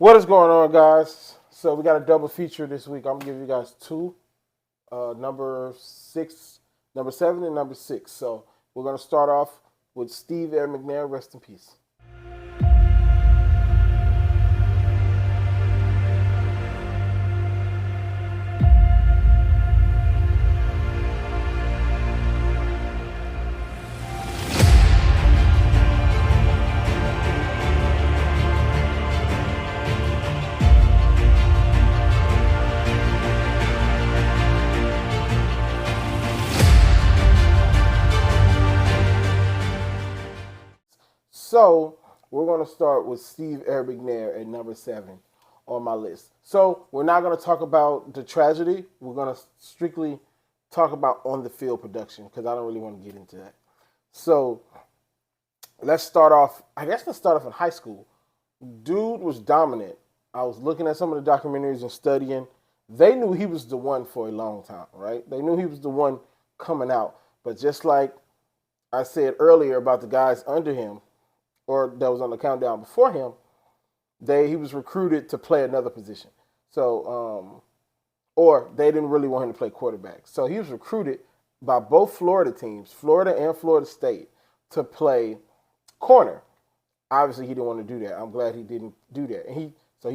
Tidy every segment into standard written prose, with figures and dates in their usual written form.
What is going on, guys? So we got a double feature this week. I'm gonna give you guys two, number six, number 7, and number 6. So we're gonna start off with Steve Air McNair. Rest in peace. So we're gonna start with Steve Air McNair at number 7 on my list. So we're not gonna talk about the tragedy. We're gonna strictly talk about on the field production because I don't really want to get into that. So let's start off. I guess let's start off in high school. Dude was dominant. I was looking at some of the documentaries and studying. They knew he was the one for a long time, right? They knew he was the one coming out. But just like I said earlier about the guys under him, or that was on the countdown before him, he was recruited to play another position. So, or they didn't really want him to play quarterback. So he was recruited by both Florida teams, Florida and Florida State, to play corner. Obviously, he didn't want to do that. I'm glad he didn't do that. And he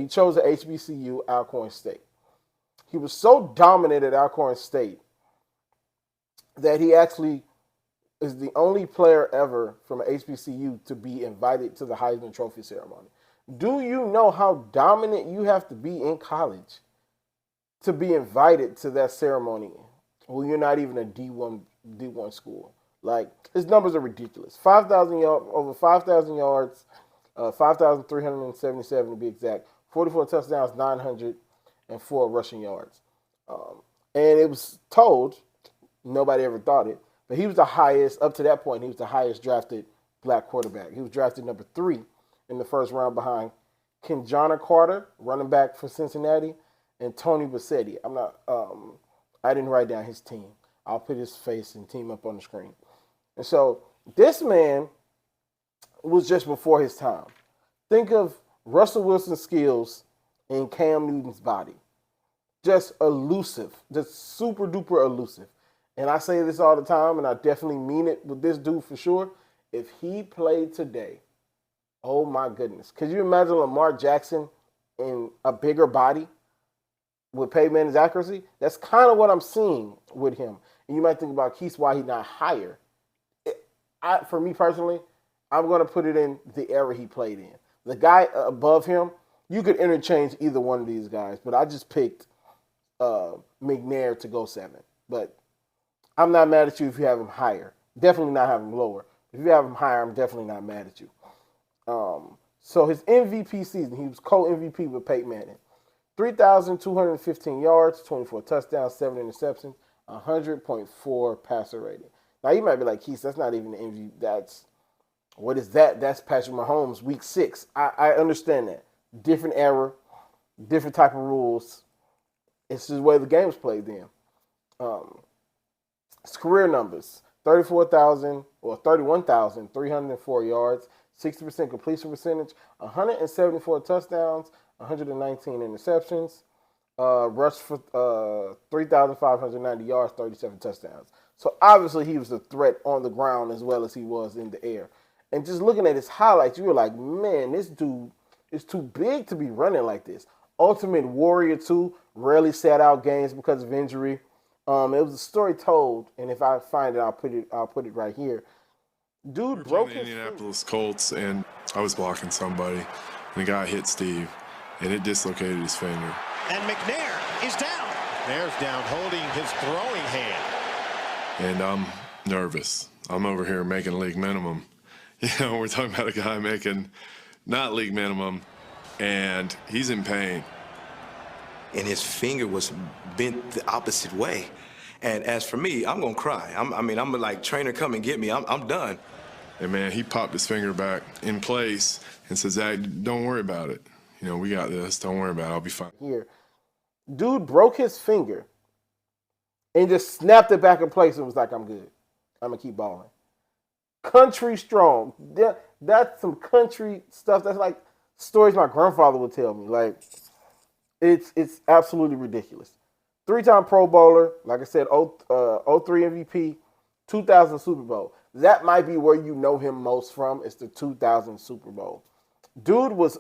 chose the HBCU, Alcorn State. He was so dominant at Alcorn State that he actually is the only player ever from an HBCU to be invited to the Heisman Trophy ceremony. Do you know how dominant you have to be in college to be invited to that ceremony when you're not even a D1 school? Like, his numbers are ridiculous. 5,000 yards, over 5,000 yards, 5,377 to be exact, 44 touchdowns, 904 rushing yards. And it was told, nobody ever thought it, but he was the highest, up to that point, he was the highest drafted black quarterback. He was drafted number 3 in the first round behind Kenjana Carter, running back for Cincinnati, and Tony Bassetti. I didn't write down his team. I'll put his face and team up on the screen. And so this man was just before his time. Think of Russell Wilson's skills in Cam Newton's body. Just elusive, just super duper elusive. And I say this all the time, and I definitely mean it with this dude for sure. If he played today, oh my goodness. Could you imagine Lamar Jackson in a bigger body with Peyton Manning's accuracy? That's kind of what I'm seeing with him. And you might think about Keith, why he's not higher. For me personally, I'm going to put it in the era he played in. The guy above him, you could interchange either one of these guys, but I just picked McNair to go 7. But I'm not mad at you if you have him higher. Definitely not have him lower. If you have him higher, I'm definitely not mad at you. So his MVP season, he was co-MVP with Peyton Manning. 3,215 yards, 24 touchdowns, 7 interceptions, 100.4 passer rating. Now, you might be like, Keith, that's not even the MVP. What is that? That's Patrick Mahomes, week 6. I understand that. Different era, different type of rules. It's just the way the game's played then. His career numbers, 31,304 yards, 60% completion percentage, 174 touchdowns, 119 interceptions, rushed for 3,590 yards, 37 touchdowns. So obviously he was a threat on the ground as well as he was in the air. And just looking at his highlights, you were like, man, this dude is too big to be running like this. Ultimate Warrior 2, rarely sat out games because of injury. It was a story told, and if I find it, I'll put it right here. Dude broke his Indianapolis Colts, and I was blocking somebody, and the guy hit Steve, and it dislocated his finger. And McNair is down. McNair's down, holding his throwing hand. And I'm nervous. I'm over here making league minimum. You know, we're talking about a guy making not league minimum, and he's in pain. And his finger was bent the opposite way. And as for me, I'm going to cry. I'm like, trainer, come and get me. I'm done. And, man, he popped his finger back in place and said, Zach, don't worry about it. You know, we got this. Don't worry about it. I'll be fine. Here. Dude broke his finger and just snapped it back in place and was like, I'm good. I'm going to keep balling. Country strong. That's some country stuff. That's like stories my grandfather would tell me. Like, it's absolutely ridiculous. 3-time Pro Bowler, like I said, 03 MVP, 2000 Super Bowl. That might be where you know him most from. It's the 2000 Super Bowl. Dude was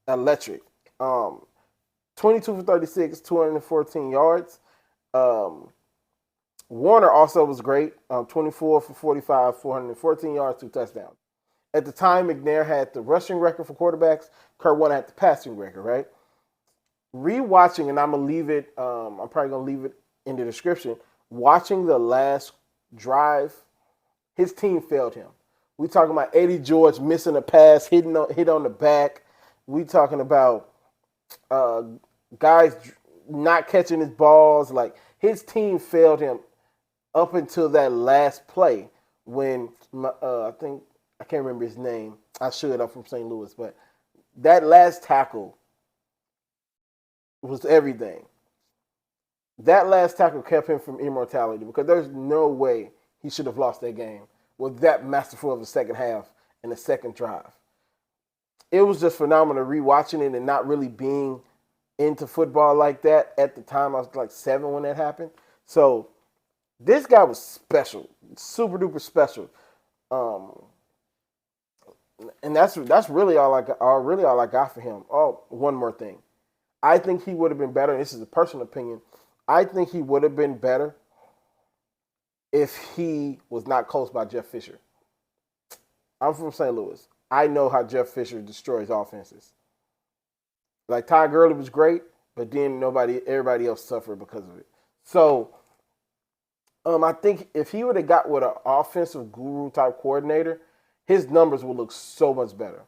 electric. 22 for 36, 214 yards. Warner also was great. 24 for 45, 414 yards, 2 touchdowns. At the time, McNair had the rushing record for quarterbacks. Kurt Warner had the passing record, right? Rewatching, and I'm going to leave it, I'm probably going to leave it in the description. Watching the last drive, his team failed him. We talking about Eddie George missing a pass, hit on the back. We talking about guys not catching his balls. Like, his team failed him up until that last play when I can't remember his name. I should. I'm from St. Louis, but that last tackle was everything. That last tackle kept him from immortality because there's no way he should have lost that game with that masterful of a second half and the second drive. It was just phenomenal rewatching it and not really being into football like that. At the time, I was like 7 when that happened. So this guy was special, super duper special. And that's really all I got for him. Oh, one more thing. I think he would have been better. And this is a personal opinion. I think he would have been better if he was not coached by Jeff Fisher. I'm from St. Louis. I know how Jeff Fisher destroys offenses. Like, Ty Gurley was great, but then everybody else suffered because of it. So, I think if he would have got with an offensive guru type coordinator, his numbers would look so much better.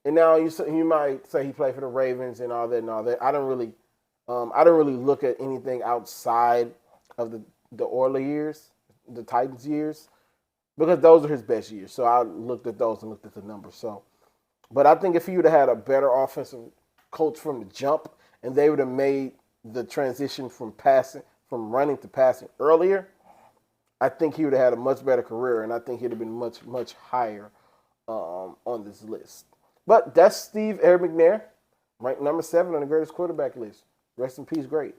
And now you might say he played for the Ravens and all that. I don't really look at anything outside of the Oilers years, the Titans years, because those are his best years. So I looked at those and looked at the numbers. So, but I think if he would have had a better offensive coach from the jump, and they would have made the transition from running to passing earlier, I think he would have had a much better career, and I think he'd have been much, much higher on this list. But that's Steve Eric McNair, ranked number 7 on the greatest quarterback list. Rest in peace, great.